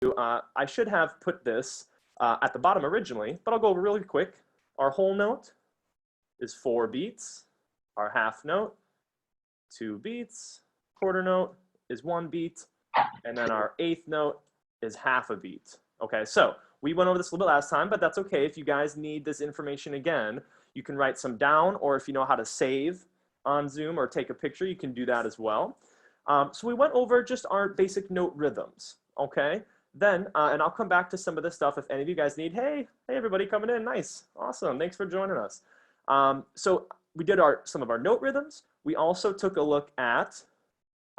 I should have put this at the bottom originally, but I'll go over really quick. Our whole note is 4 beats. Our half note, 2 beats. Quarter note is 1 beat. And then our eighth note is half a beat. Okay, so we went over this a little bit last time, but that's okay. If you guys need this information again, you can write some down, or if you know how to save on Zoom or take a picture, you can do that as well. So we went over just our basic note rhythms, okay? Then, and I'll come back to some of this stuff if any of you guys need. Hey everybody coming in, nice, awesome, thanks for joining us. So we did some of our note rhythms. We also took a look at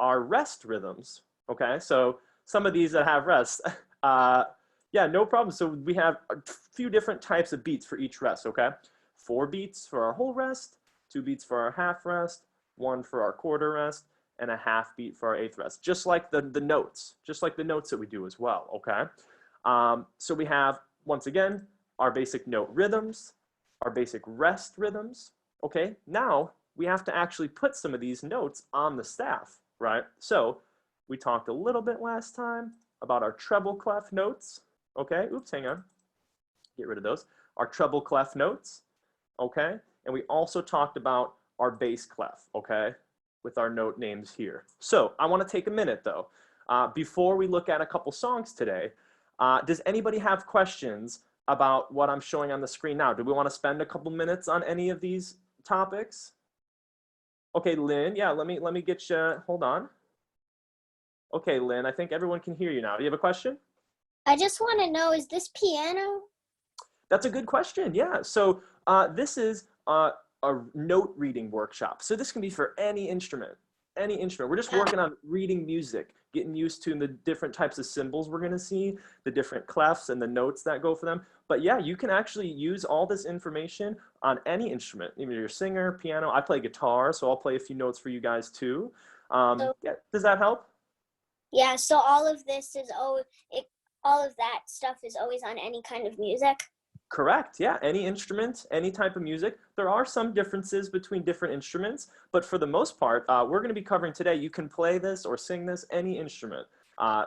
our rest rhythms, okay? So some of these that have rest, yeah, no problem. So we have a few different types of beats for each rest, okay? 4 beats for our whole rest, 2 beats for our half rest, 1 for our quarter rest, and a half beat for our eighth rest, just like the notes that we do as well, okay? So we have, once again, our basic note rhythms, our basic rest rhythms, okay? Now we have to actually put some of these notes on the staff, right? So we talked a little bit last time about our treble clef notes, okay? Oops, hang on, get rid of those. Our treble clef notes, okay? And we also talked about our bass clef, okay? With our note names here. So I want to take a minute though, before we look at a couple songs today. Does anybody have questions about what I'm showing on the screen now? Do we want to spend a couple minutes on any of these topics? Okay, Lynn, yeah, let me get you, hold on. Okay, Lynn, I think everyone can hear you now. Do you have a question? I just want to know, is this piano? That's a good question, yeah. So this is a note reading workshop. So this can be for any instrument, any instrument. We're just working on reading music, getting used to the different types of symbols we're gonna see, the different clefs and the notes that go for them. But yeah, you can actually use all this information on any instrument, even you're a singer, piano. I play guitar, so I'll play a few notes for you guys too. Yeah, does that help? Yeah, so all of this is all of that stuff is always on any kind of music? Correct, yeah, any instrument, any type of music. There are some differences between different instruments, but for the most part, we're gonna be covering today, you can play this or sing this, any instrument.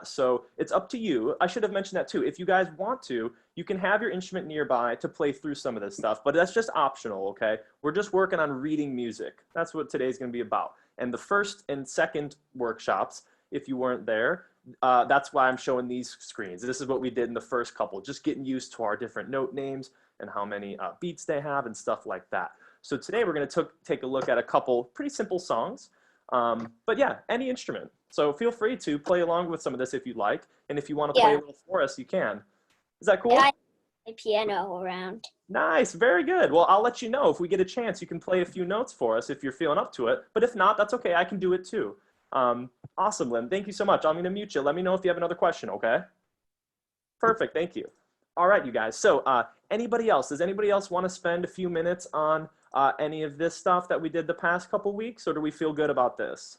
So it's up to you. I should have mentioned that too. If you guys want to, you can have your instrument nearby to play through some of this stuff, but that's just optional, okay? We're just working on reading music. That's what today's gonna be about. And the first and second workshops, if you weren't there, that's why I'm showing these screens. This is what we did in the first couple, just getting used to our different note names and how many beats they have and stuff like that. So today we're going to take a look at a couple pretty simple songs, but yeah, any instrument. So feel free to play along with some of this if you'd like, and if you want to play a little for us, you can. Is that cool? I have my piano around. Nice, very good. Well, I'll let you know if we get a chance. You can play a few notes for us if you're feeling up to it, but if not, that's okay. I can do it too. Awesome, Lynn. Thank you so much. I'm going to mute you. Let me know if you have another question, okay? Perfect. Thank you. All right, you guys. So anybody else? Does anybody else want to spend a few minutes on any of this stuff that we did the past couple weeks, or do we feel good about this?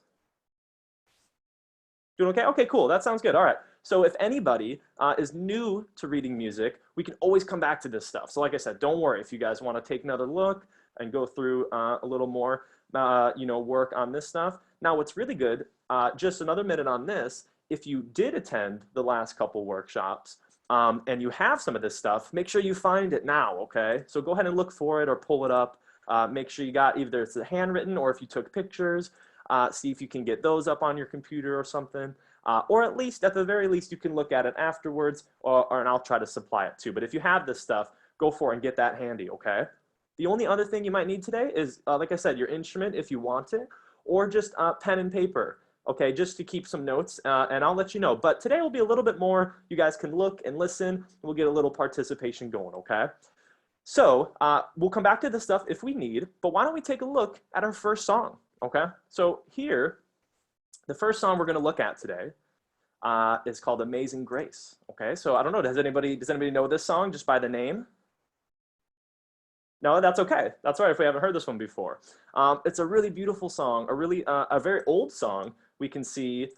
Doing okay? Okay, cool. That sounds good. All right. So if anybody is new to reading music, we can always come back to this stuff. So like I said, don't worry if you guys want to take another look and go through a little more work on this stuff. Now, what's really good, just another minute on this, if you did attend the last couple workshops and you have some of this stuff, make sure you find it now, okay? So go ahead and look for it or pull it up. Make sure you got either it's handwritten or if you took pictures, see if you can get those up on your computer or something. Or at least, at the very least, you can look at it afterwards and I'll try to supply it too. But if you have this stuff, go for it and get that handy, okay? The only other thing you might need today is, like I said, your instrument if you want it, or just pen and paper, okay, just to keep some notes, and I'll let you know. But today will be a little bit more, you guys can look and listen, we'll get a little participation going, okay? So we'll come back to this stuff if we need, but why don't we take a look at our first song, okay? So here, the first song we're gonna look at today is called Amazing Grace, okay? So I don't know, does anybody know this song just by the name? No, that's okay. That's all right if we haven't heard this one before. It's a really beautiful song, a very old song we can see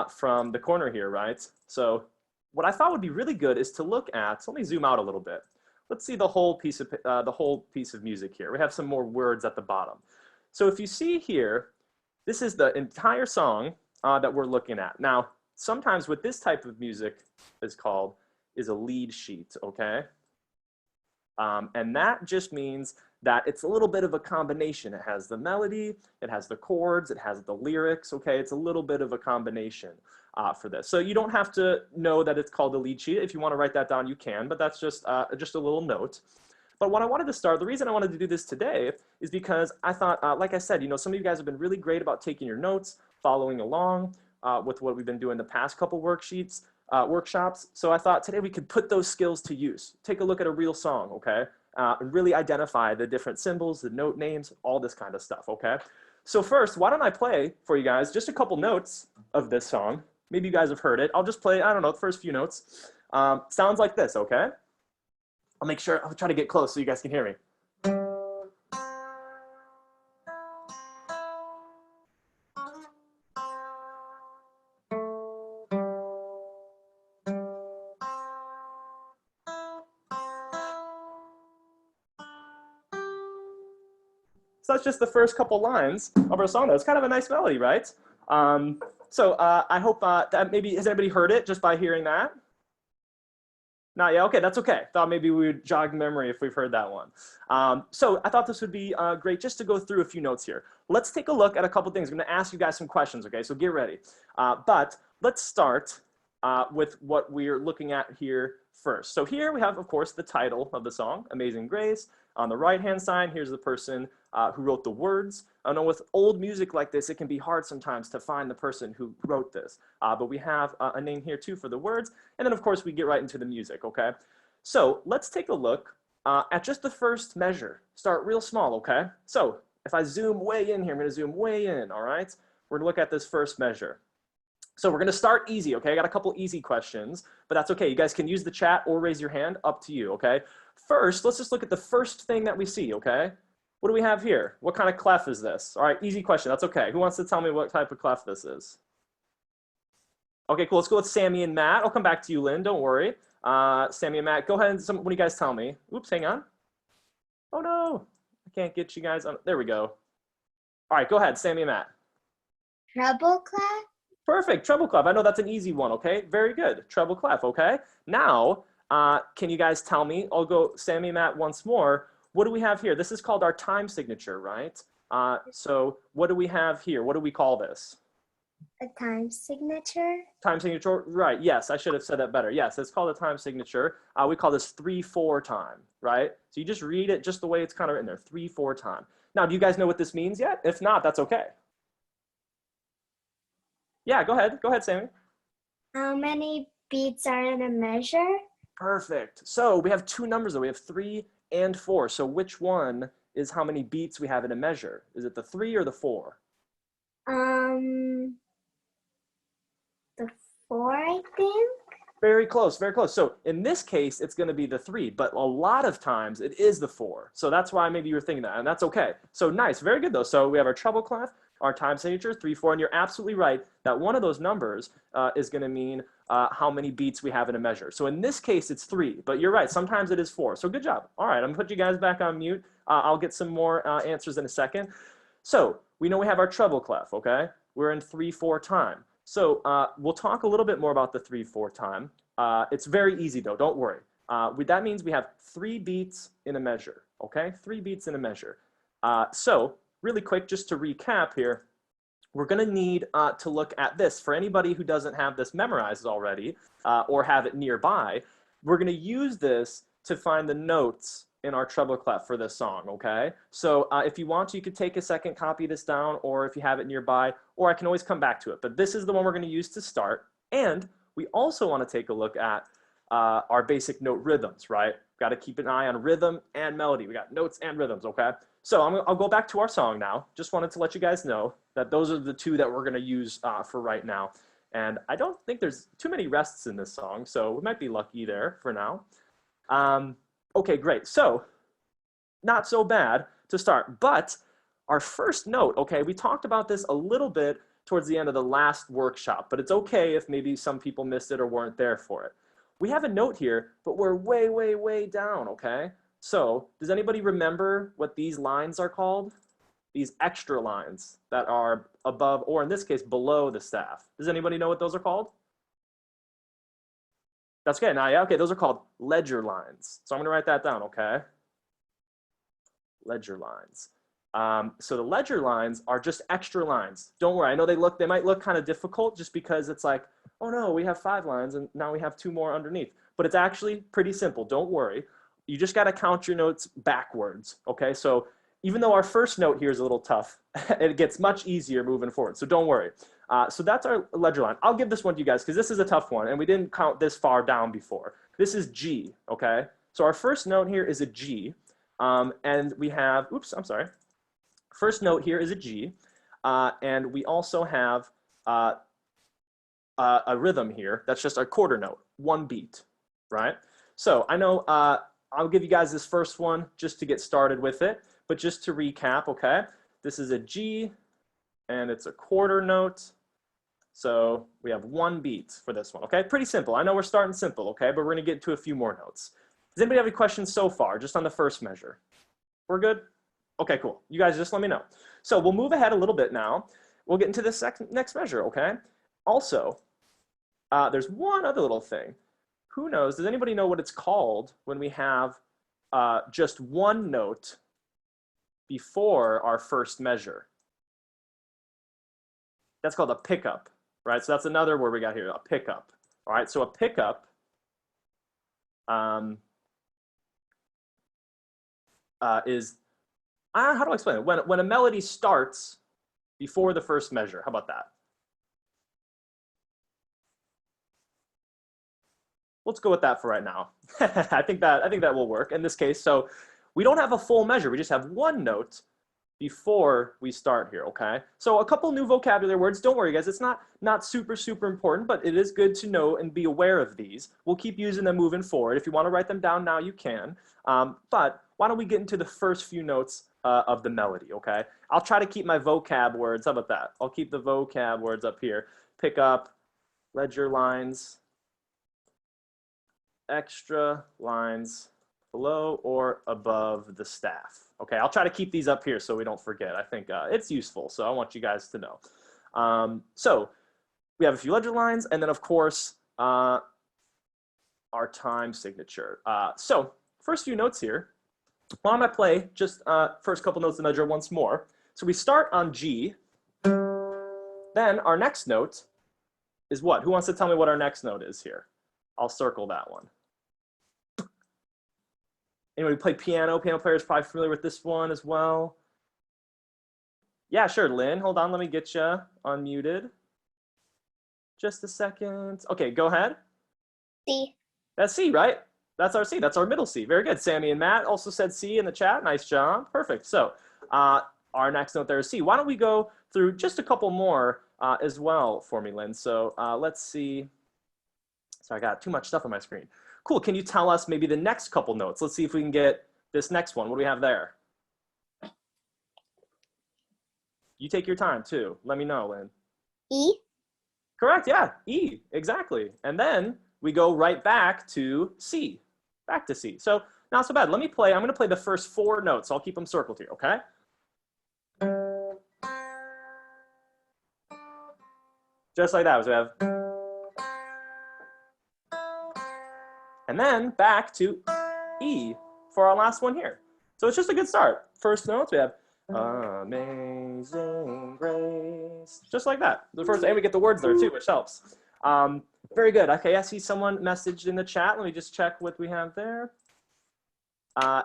from the corner here, right? So what I thought would be really good is to look at, so let me zoom out a little bit. Let's see the whole piece of music here. We have some more words at the bottom. So if you see here, this is the entire song that we're looking at. Now, sometimes what this type of music is called is a lead sheet, okay? And that just means that it's a little bit of a combination. It has the melody, it has the chords, it has the lyrics, okay? It's a little bit of a combination for this. So you don't have to know that it's called a lead sheet. If you want to write that down, you can, but that's just a little note. But what I wanted to start, the reason I wanted to do this today is because I thought, like I said, you know, some of you guys have been really great about taking your notes, following along with what we've been doing the past couple workshops. So I thought today we could put those skills to use. Take a look at a real song, okay? And really identify the different symbols, the note names, all this kind of stuff, okay? So first, why don't I play for you guys just a couple notes of this song. Maybe you guys have heard it. I'll just play, I don't know, the first few notes. Sounds like this, okay? I'll try to get close so you guys can hear me. So that's just the first couple lines of our song. It's kind of a nice melody, right? I hope that maybe, has anybody heard it just by hearing that? Not yet, okay, that's okay. Thought maybe we would jog memory if we've heard that one. So I thought this would be great just to go through a few notes here. Let's take a look at a couple things. I'm gonna ask you guys some questions, okay? So get ready. But let's start with what we're looking at here first. So here we have, of course, the title of the song, Amazing Grace. On the right-hand side, here's the person who wrote the words. I know with old music like this, it can be hard sometimes to find the person who wrote this. But we have a name here too for the words. And then of course we get right into the music, okay? So let's take a look at just the first measure. Start real small, okay? So if I zoom way in here, I'm gonna zoom way in, all right? We're gonna look at this first measure. So we're gonna start easy, okay? I got a couple easy questions, but that's okay. You guys can use the chat or raise your hand, up to you, okay? First, let's just look at the first thing that we see, okay? What do we have here? What kind of clef is this? All right, easy question, that's okay. Who wants to tell me what type of clef this is? Okay, cool, let's go with Sammy and Matt. I'll come back to you, Lynn, don't worry. Sammy and Matt, go ahead and what do you guys tell me? Oops, hang on. Oh no, I can't get you guys on, there we go. All right, go ahead, Sammy and Matt. Treble clef? Perfect, treble clef. I know that's an easy one, okay? Very good, treble clef, okay? Now, can you guys tell me, I'll go Sammy and Matt once more. What do we have here? This is called our time signature, right? So what do we have here? What do we call this? A time signature? Time signature, right, yes, I should have said that better. Yes, it's called a time signature. We call this 3/4 time, right? So you just read it just the way it's kind of written there, 3/4 time. Now, do you guys know what this means yet? If not, that's okay. Yeah, go ahead, Sammy. How many beats are in a measure? Perfect. So we have two numbers though. We have 3 and 4. So which one is how many beats we have in a measure? Is it the 3 or the 4? The 4, I think. Very close, very close. So in this case, it's going to be the 3, but a lot of times it is the 4. So that's why maybe you were thinking that, and that's okay. So nice, very good though. So we have our treble clef, our time signature, 3, 4, and you're absolutely right that one of those numbers is going to mean how many beats we have in a measure. So in this case, it's 3, but you're right, sometimes it is 4. So good job. All right, I'm going to put you guys back on mute. I'll get some more answers in a second. So we know we have our treble clef, okay? We're in 3/4 time. So we'll talk a little bit more about the 3/4 time. It's very easy though, don't worry. That means we have 3 beats in a measure, okay? 3 beats in a measure. So really quick, just to recap here, we're gonna need to look at this. For anybody who doesn't have this memorized already or have it nearby, we're gonna use this to find the notes in our treble clef for this song, okay? So if you want to, you could take a second, copy this down, or if you have it nearby, or I can always come back to it. But this is the one we're gonna use to start. And we also wanna take a look at our basic note rhythms, right? Gotta keep an eye on rhythm and melody. We got notes and rhythms, okay? So I'll go back to our song now. Just wanted to let you guys know that those are the two that we're gonna use for right now. And I don't think there's too many rests in this song, so we might be lucky there for now. Okay, great. So not so bad to start, but our first note, okay, we talked about this a little bit towards the end of the last workshop, but it's okay if maybe some people missed it or weren't there for it. We have a note here, but we're way, way, way down, okay? So does anybody remember what these lines are called? These extra lines that are above, or in this case, below the staff. Does anybody know what those are called? That's good. Now, yeah, okay, those are called ledger lines. So I'm going to write that down, okay? Ledger lines. So the ledger lines are just extra lines. Don't worry. I know they might look kind of difficult just because it's like, oh no, we have 5 lines and now we have 2 more underneath. But it's actually pretty simple. Don't worry. You just got to count your notes backwards, okay? So even though our first note here is a little tough, it gets much easier moving forward. So don't worry. So that's our ledger line. I'll give this one to you guys because this is a tough one and we didn't count this far down before. This is G, okay? So our first note here is a G. And we have, oops, I'm sorry. First note here is a G. And we also have a rhythm here. That's just our quarter note, 1 beat, right? So I know I'll give you guys this first one just to get started with it. But just to recap, okay? This is a G and it's a quarter note. So we have 1 beat for this one, okay? Pretty simple. I know we're starting simple, okay? But we're gonna get to a few more notes. Does anybody have any questions so far, just on the first measure? We're good? Okay, cool. You guys just let me know. So we'll move ahead a little bit now. We'll get into this next measure, okay? Also, there's one other little thing. Who knows, does anybody know what it's called when we have just 1 note before our first measure? That's called a pickup, right? So that's another word we got here, a pickup. All right, so a pickup is, how do I explain it? When a melody starts before the first measure, how about that? Let's go with that for right now. I think that will work in this case. So we don't have a full measure. We just have 1 note before we start here, okay? So a couple new vocabulary words. Don't worry, guys. It's not super important, but it is good to know and be aware of these. We'll keep using them moving forward. If you want to write them down now, you can. But why don't we get into the first few notes of the melody, okay? I'll try to keep my vocab words. How about that? I'll keep the vocab words up here. Pick up, ledger lines, extra lines below or above the staff. Okay, I'll try to keep these up here so we don't forget. I think it's useful, so I want you guys to know. So we have a few ledger lines, and then of course, our time signature. So first few notes here. Why don't I play just first couple notes of the measure once more. So we start on G. Then our next note is what? Who wants to tell me what our next note is here? I'll circle that one. Anybody play piano? Piano players probably familiar with this one as well. Yeah, sure, Lynn. Hold on, let me get you unmuted. Just a second. Okay, go ahead. C. That's C, right? That's our C. That's our middle C. Very good. Sammy and Matt also said C in the chat. Nice job. Perfect. So our next note there is C. Why don't we go through just a couple more as well for me, Lynn? So let's see. So I got too much stuff on my screen. Cool. Can you tell us maybe the next couple notes? Let's see if we can get this next one. What do we have there? You take your time too. Let me know, Lynn. E. Correct. Yeah. E. Exactly. And then we go right back to C. Back to C. So not so bad. Let me play. I'm going to play the first 4 notes. I'll keep them circled here. Okay. Just like that. So we have. And then back to E for our last one here. So it's just a good start. First notes, we have Amazing Grace. Just like that. The first, and we get the words there too, which helps. Very good. Okay, I see someone messaged in the chat. Let me just check what we have there.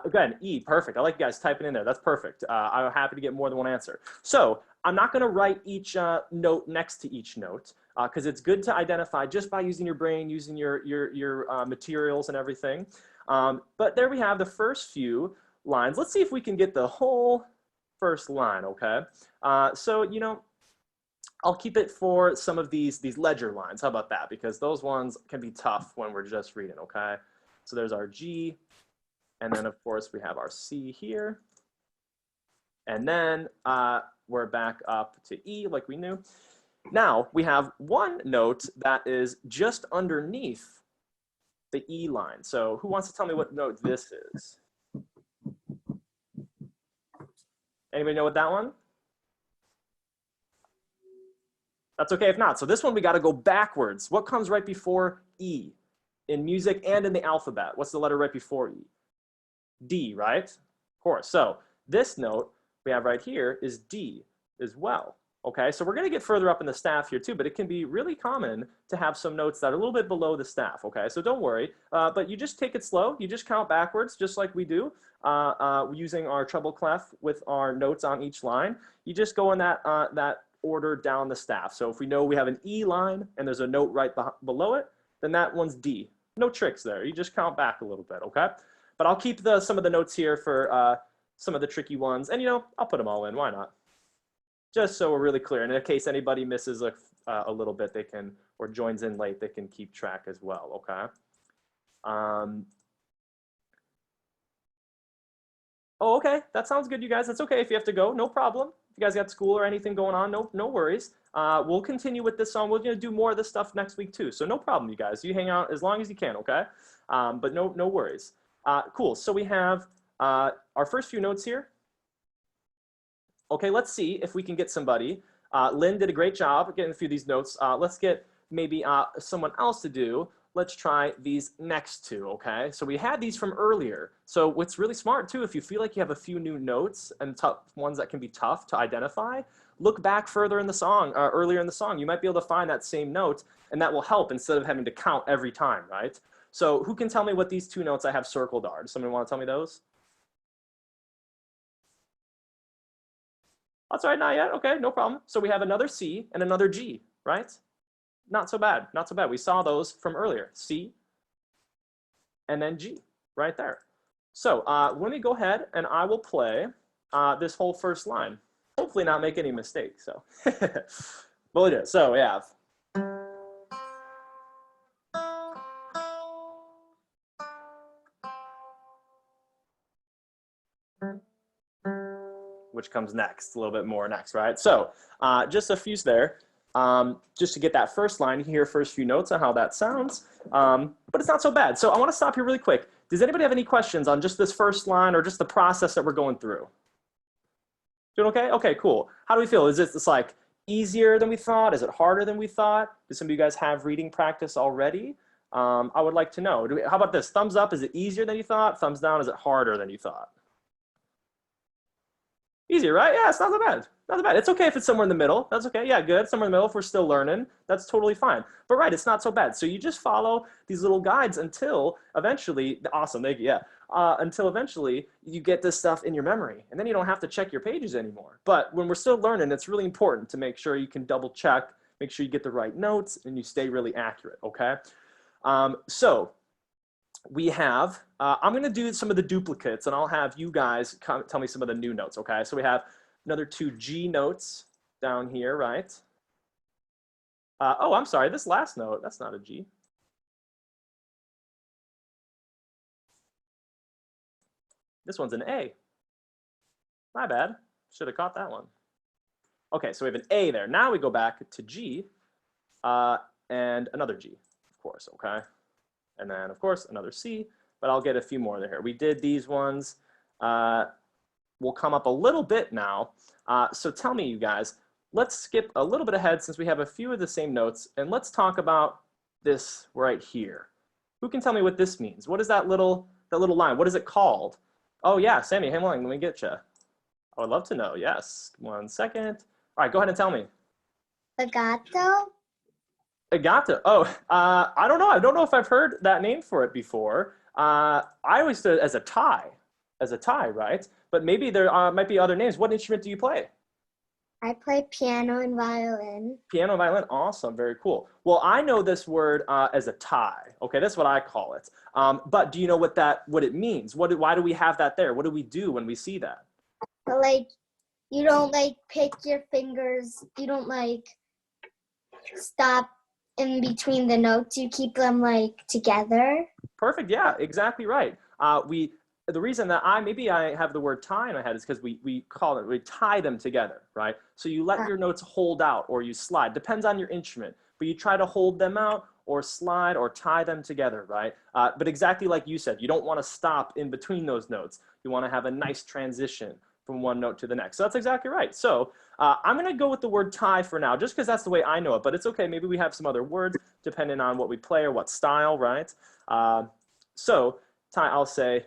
Again, E, perfect. I like you guys typing in there. That's perfect. I'm happy to get more than one answer. So I'm not going to write each note next to each note because it's good to identify just by using your brain, using your materials and everything. But there we have the first few lines. Let's see if we can get the whole first line, okay? So, you know, I'll keep it for some of these ledger lines. How about that? Because those ones can be tough when we're just reading, okay? So there's our G. And then, of course, we have our C here. And then we're back up to E like we knew. Now, we have one note that is just underneath the E line. So who wants to tell me what note this is? Anybody know what that one? That's okay if not. So this one, we got to go backwards. What comes right before E? in music and in the alphabet. What's the letter right before E? D, right? Of course. So this note we have right here is D as well. Okay, so we're going to get further up in the staff here too, but it can be really common to have some notes that are a little bit below the staff. Okay, so don't worry, but you just take it slow. You just count backwards, just like we do, using our treble clef with our notes on each line. You just go in that order down the staff. So if we know we have an E line and there's a note right below it, then that one's D. No tricks there. You just count back a little bit. Okay, but I'll keep some of the notes here for some of the tricky ones, and I'll put them all in. Why not? Just so we're really clear. And in case anybody misses a little bit, they can, or joins in late, they can keep track as well, okay? Oh, okay, that sounds good, you guys. That's okay if you have to go, no problem. If you guys got school or anything going on, no worries. We'll continue with this song. We're gonna do more of this stuff next week too. So no problem, you guys. You hang out as long as you can, okay? But no worries. Cool, so we have our first few notes here. Okay, let's see if we can get somebody. Lynn did a great job getting a few of these notes. Let's get maybe someone else to do. Let's try these next two, okay? So we had these from earlier. So what's really smart too, if you feel like you have a few new notes and ones that can be tough to identify, look back further in the song, earlier in the song. You might be able to find that same note, and that will help instead of having to count every time, right? So who can tell me what these two notes I have circled are? Does somebody want to tell me those? That's all right, not yet. Okay, no problem. So we have another C and another G, right? Not so bad, not so bad. We saw those from earlier. C and then G right there. So let me go ahead and I will play this whole first line. Hopefully not make any mistakes. So we'll do it. So we have. Which comes next, a little bit more next, right? So just a few there, just to get that first line, hear first few notes on how that sounds, but it's not so bad. So I wanna stop here really quick. Does anybody have any questions on just this first line or just the process that we're going through? Doing okay? Okay, cool. How do we feel? Is this like easier than we thought? Is it harder than we thought? Do some of you guys have reading practice already? I would like to know. How about this? Thumbs up, is it easier than you thought? Thumbs down, is it harder than you thought? Easier, right? Yeah, it's not so bad. Not so bad. It's okay if it's somewhere in the middle. That's okay. Yeah, good. Somewhere in the middle if we're still learning. That's totally fine. But right, it's not so bad. So you just follow these little guides until eventually, awesome, thank you, yeah. Until eventually you get this stuff in your memory. And then you don't have to check your pages anymore. But when we're still learning, it's really important to make sure you can double check, make sure you get the right notes, and you stay really accurate, okay? So we have, I'm gonna do some of the duplicates and I'll have you guys tell me some of the new notes, okay? So we have another two G notes down here, right? Oh, I'm sorry, this last note, that's not a G. This one's an A. My bad, should have caught that one. Okay, so we have an A there. Now we go back to G and another G, of course, okay? And then, of course, another C, but I'll get a few more there. We did these ones. We'll come up a little bit now. So tell me, you guys, let's skip a little bit ahead since we have a few of the same notes, and let's talk about this right here. Who can tell me what this means? What is that little line? What is it called? Oh, yeah, Sammy, hang on, let me get you. I would love to know, yes. 1 second. All right, go ahead and tell me. Legato? Legato. Oh, I don't know. I don't know if I've heard that name for it before. I always did it as a tie, right? But maybe there might be other names. What instrument do you play? I play piano and violin. Piano and violin. Awesome. Very cool. Well, I know this word as a tie. Okay, that's what I call it. But do you know what it means? Why do we have that there? What do we do when we see that? Like, you don't like pick your fingers. You don't like stop in between the notes. You keep them like together. Perfect. Yeah, exactly right. The reason that maybe I have the word tie in my head is because we tie them together, right? So you let your notes hold out or you slide, depends on your instrument, but you try to hold them out or slide or tie them together, right? But exactly like you said, you don't want to stop in between those notes. You want to have a nice transition from one note to the next. So that's exactly right. So I'm going to go with the word tie for now, just because that's the way I know it. But it's okay. Maybe we have some other words depending on what we play or what style, right? So tie, I'll say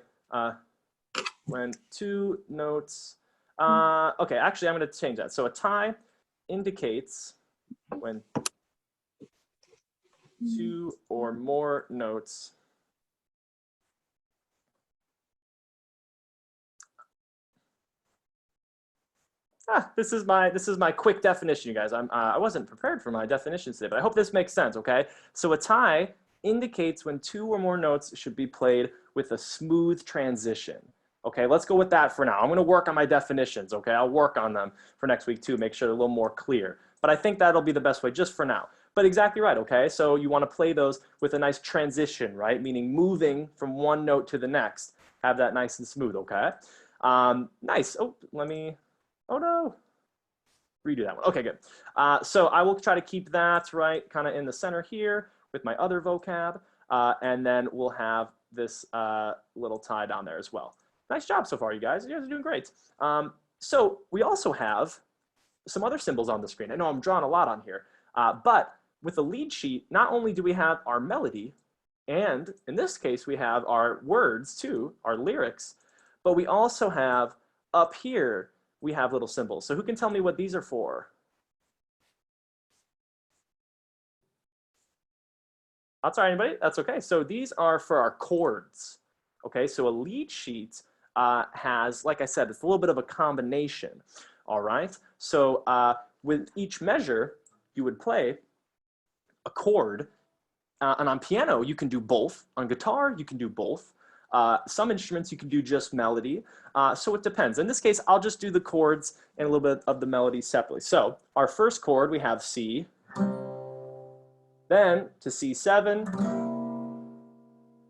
when two notes. Okay, actually, I'm going to change that. So a tie indicates when two or more notes this is my quick definition, you guys. I wasn't prepared for my definitions today, but I hope this makes sense, okay? So a tie indicates when two or more notes should be played with a smooth transition. Okay, let's go with that for now. I'm gonna work on my definitions, okay? I'll work on them for next week too, make sure they're a little more clear. But I think that'll be the best way just for now. But exactly right, okay? So you wanna play those with a nice transition, right? Meaning moving from one note to the next. Have that nice and smooth, okay? Nice, oh, oh no, redo that one. Okay, good. So I will try to keep that right kind of in the center here with my other vocab. And then we'll have this little tie down there as well. Nice job so far, you guys. You guys are doing great. So we also have some other symbols on the screen. I know I'm drawing a lot on here, but with the lead sheet, not only do we have our melody, and in this case, we have our words too, our lyrics, but we also have up here, we have little symbols. So who can tell me what these are for? That's all right, anybody? That's okay. So these are for our chords. Okay, so a lead sheet has, like I said, it's a little bit of a combination. All right, so with each measure, you would play a chord. And on piano, you can do both. On guitar, you can do both. Some instruments you can do just melody, so it depends. In this case, I'll just do the chords and a little bit of the melody separately. So our first chord, we have C, then to C7,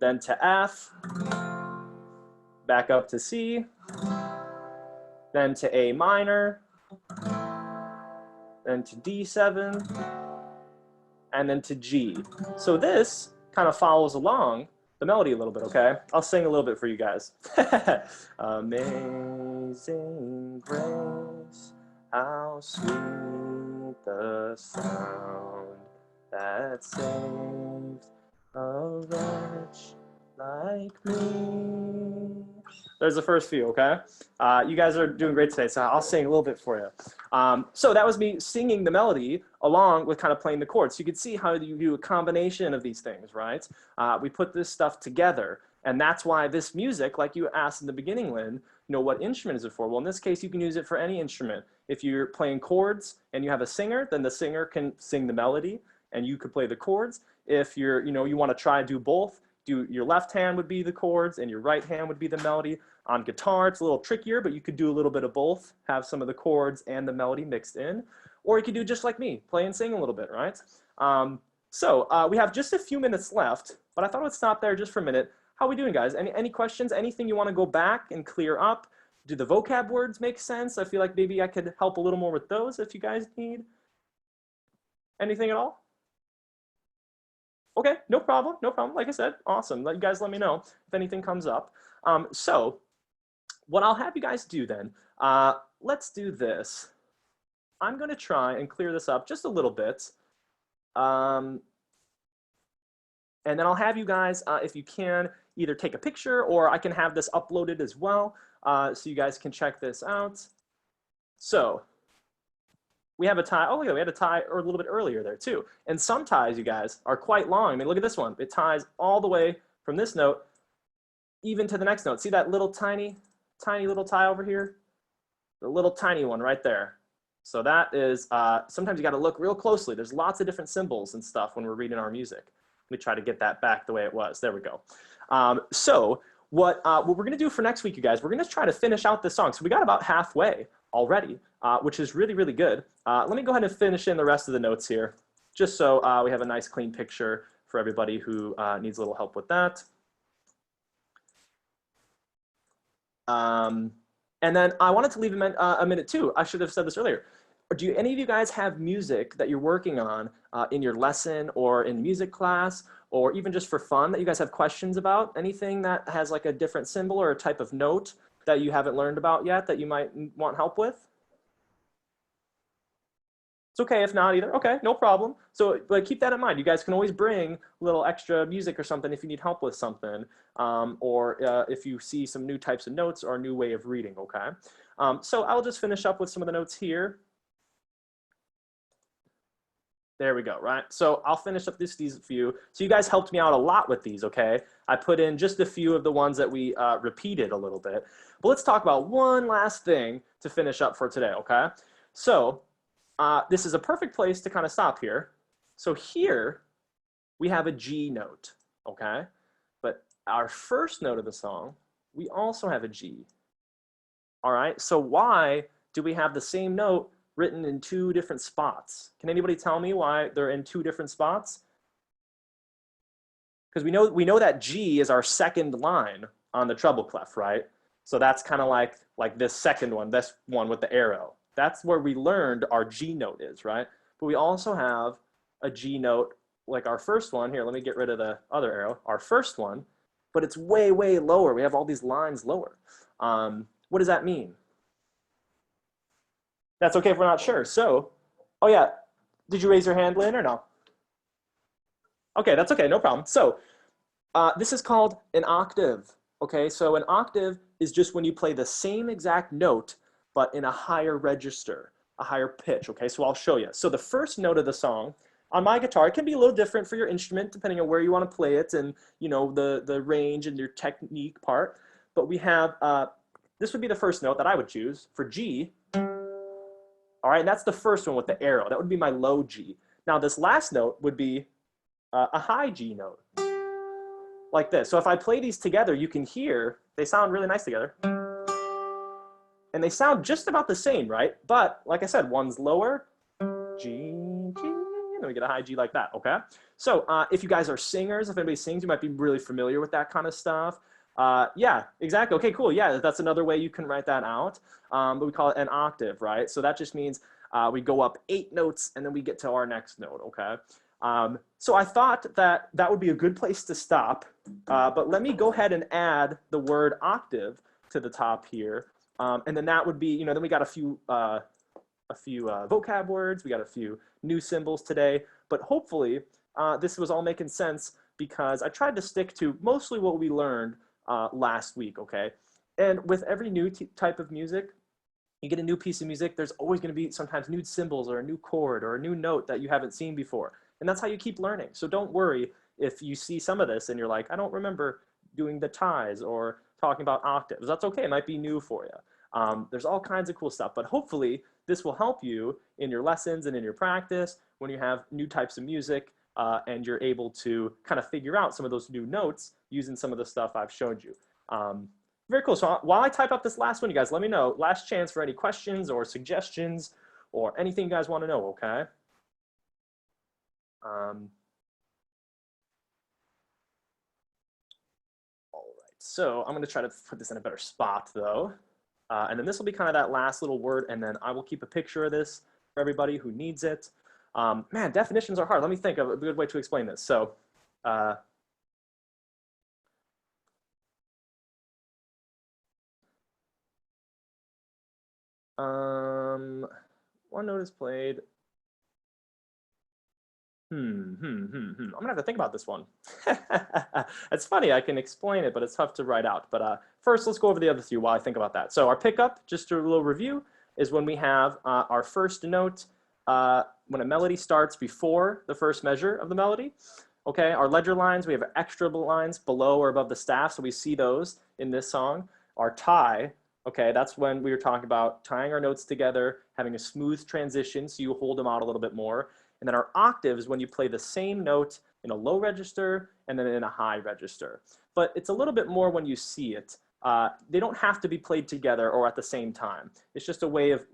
then to F, back up to C, then to A minor, then to D7, and then to G. So this kind of follows along the melody a little bit, okay? I'll sing a little bit for you guys. Amazing grace, how sweet the sound that saved a wretch like me. There's the first few, okay? You guys are doing great today, so I'll sing a little bit for you. So that was me singing the melody along with kind of playing the chords. So you can see how you do a combination of these things, right? We put this stuff together, and that's why this music, like you asked in the beginning, Lynn, you know, what instrument is it for? Well, in this case, you can use it for any instrument. If you're playing chords and you have a singer, then the singer can sing the melody, and you could play the chords. If you're, you know, you want to try to do both, your left hand would be the chords and your right hand would be the melody. On guitar, it's a little trickier, but you could do a little bit of both, have some of the chords and the melody mixed in. Or you could do just like me, play and sing a little bit, right? So we have just a few minutes left, but I thought I would stop there just for a minute. How are we doing, guys? Any questions? Anything you want to go back and clear up? Do the vocab words make sense? I feel like maybe I could help a little more with those if you guys need. Anything at all? Okay, no problem, no problem. Like I said, awesome. You guys let me know if anything comes up. So what I'll have you guys do then, let's do this. I'm going to try and clear this up just a little bit. And then I'll have you guys, if you can, either take a picture or I can have this uploaded as well, so you guys can check this out. So we have a tie. Oh, yeah, we had a tie a little bit earlier there too. And some ties, you guys, are quite long. I mean, look at this one. It ties all the way from this note even to the next note. See that little tiny little tie over here? The little tiny one right there. So that is, sometimes you got to look real closely. There's lots of different symbols and stuff when we're reading our music. Let me try to get that back the way it was. There we go. So what we're going to do for next week, you guys, we're going to try to finish out this song. So we got about halfway already, which is really, really good. Let me go ahead and finish in the rest of the notes here, just so we have a nice clean picture for everybody who needs a little help with that. And then I wanted to leave a minute too. I should have said this earlier. Do any of you guys have music that you're working on in your lesson or in music class, or even just for fun that you guys have questions about? Anything that has like a different symbol or a type of note that you haven't learned about yet that you might want help with? It's okay if not either. Okay, no problem. So, but keep that in mind. You guys can always bring a little extra music or something if you need help with something, or if you see some new types of notes or a new way of reading, okay? So I'll just finish up with some of the notes here. There we go, right? So I'll finish up these few. So you guys helped me out a lot with these, okay? I put in just a few of the ones that we repeated a little bit. But let's talk about one last thing to finish up for today, okay? So this is a perfect place to kind of stop here. So here we have a G note, okay? But our first note of the song, we also have a G. All right, so why do we have the same note written in two different spots? Can anybody tell me why they're in two different spots? Because we know that G is our second line on the treble clef, right? So that's kind of like this second one, this one with the arrow. That's where we learned our G note is, right? But we also have a G note like our first one. Here, let me get rid of the other arrow. Our first one, but it's way, way lower. We have all these lines lower. What does that mean? That's okay if we're not sure. So, oh yeah, did you raise your hand, Lynn, or no? Okay, that's okay, no problem. So this is called an octave, okay? So an octave is just when you play the same exact note, but in a higher register, a higher pitch, okay? So I'll show you. So the first note of the song, on my guitar, it can be a little different for your instrument, depending on where you want to play it and, you know, the range and your technique part. But we have, this would be the first note that I would choose for G. All right, and that's the first one with the arrow. That would be my low G. Now this last note would be a high G note, like this. So if I play these together, you can hear they sound really nice together. And they sound just about the same, right? But like I said, one's lower, G, G, and then we get a high G like that, okay? So if you guys are singers, if anybody sings, you might be really familiar with that kind of stuff. Yeah, exactly. Okay, cool. Yeah, that's another way you can write that out. But we call it an octave, right? So that just means we go up 8 notes and then we get to our next note, okay? So I thought that that would be a good place to stop. But let me go ahead and add the word octave to the top here. And then that would be, you know, then we got a few vocab words, we got a few new symbols today, but hopefully this was all making sense because I tried to stick to mostly what we learned last week, okay? And with every new type of music, you get a new piece of music, there's always gonna be sometimes new symbols or a new chord or a new note that you haven't seen before. And that's how you keep learning. So don't worry if you see some of this and you're like, I don't remember doing the ties or talking about octaves. That's okay, it might be new for you. There's all kinds of cool stuff, but hopefully this will help you in your lessons and in your practice when you have new types of music and you're able to kind of figure out some of those new notes using some of the stuff I've showed you. Very cool. So while I type up this last one, you guys let me know. Last chance for any questions or suggestions or anything you guys want to know, okay? All right, so I'm going to try to put this in a better spot though. And then this will be kind of that last little word, and then I will keep a picture of this for everybody who needs it. Man, definitions are hard. Let me think of a good way to explain this. So, one note is played. I'm gonna have to think about this one. It's funny, I can explain it, but it's tough to write out. But first, let's go over the other few while I think about that. So our pickup, just a little review, is when we have our first note when a melody starts before the first measure of the melody. Okay, our ledger lines, we have extra lines below or above the staff, so we see those in this song. Our tie, okay, that's when we were talking about tying our notes together, having a smooth transition, so you hold them out a little bit more. And then our octave is when you play the same note in a low register and then in a high register. But it's a little bit more when you see it. They don't have to be played together or at the same time. It's just a way of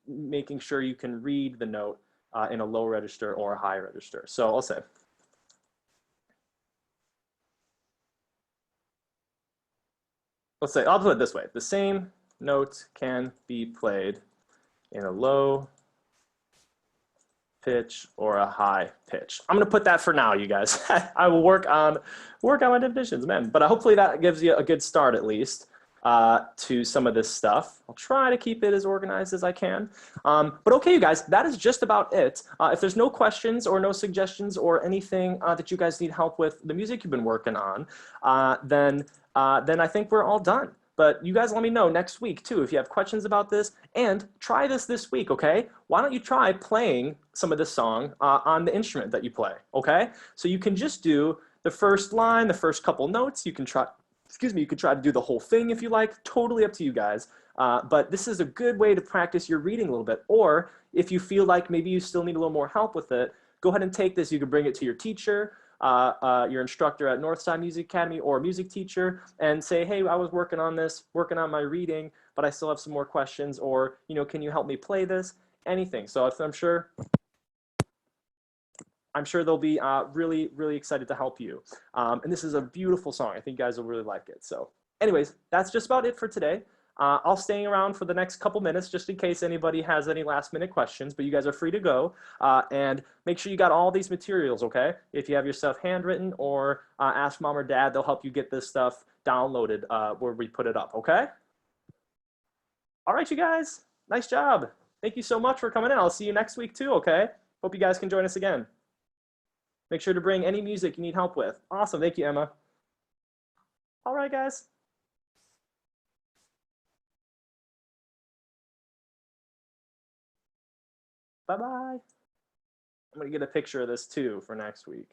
making sure you can read the note in a low register or a high register. So I'll say. Let's say, I'll put it this way. The same note can be played in a low pitch or a high pitch. I'm gonna put that for now, you guys. I will work on my definitions, man. But hopefully that gives you a good start at least. to some of this stuff. I'll try to keep it as organized as I can. But okay, you guys, that is just about it. If there's no questions or no suggestions or anything that you guys need help with the music you've been working on, then I think we're all done. But you guys let me know next week too if you have questions about this, and try this week, okay? Why don't you try playing some of this song on the instrument that you play, okay? So you can just do the first line, the first couple notes. You can try, excuse me, you could try to do the whole thing if you like, totally up to you guys. But this is a good way to practice your reading a little bit. Or if you feel like maybe you still need a little more help with it, go ahead and take this. You can bring it to your teacher, your instructor at Northside Music Academy, or a music teacher, and say, hey, I was working on this, working on my reading, but I still have some more questions, or, you know, can you help me play this? Anything. So I'm sure they'll be really, really excited to help you. And this is a beautiful song. I think you guys will really like it. So anyways, that's just about it for today. I'll stay around for the next couple minutes just in case anybody has any last minute questions, but you guys are free to go. And make sure you got all these materials, okay? If you have your stuff handwritten, or ask mom or dad, they'll help you get this stuff downloaded where we put it up, okay? All right, you guys, nice job. Thank you so much for coming in. I'll see you next week too, okay? Hope you guys can join us again. Make sure to bring any music you need help with. Awesome, thank you, Emma. All right, guys. Bye-bye. I'm gonna get a picture of this too for next week.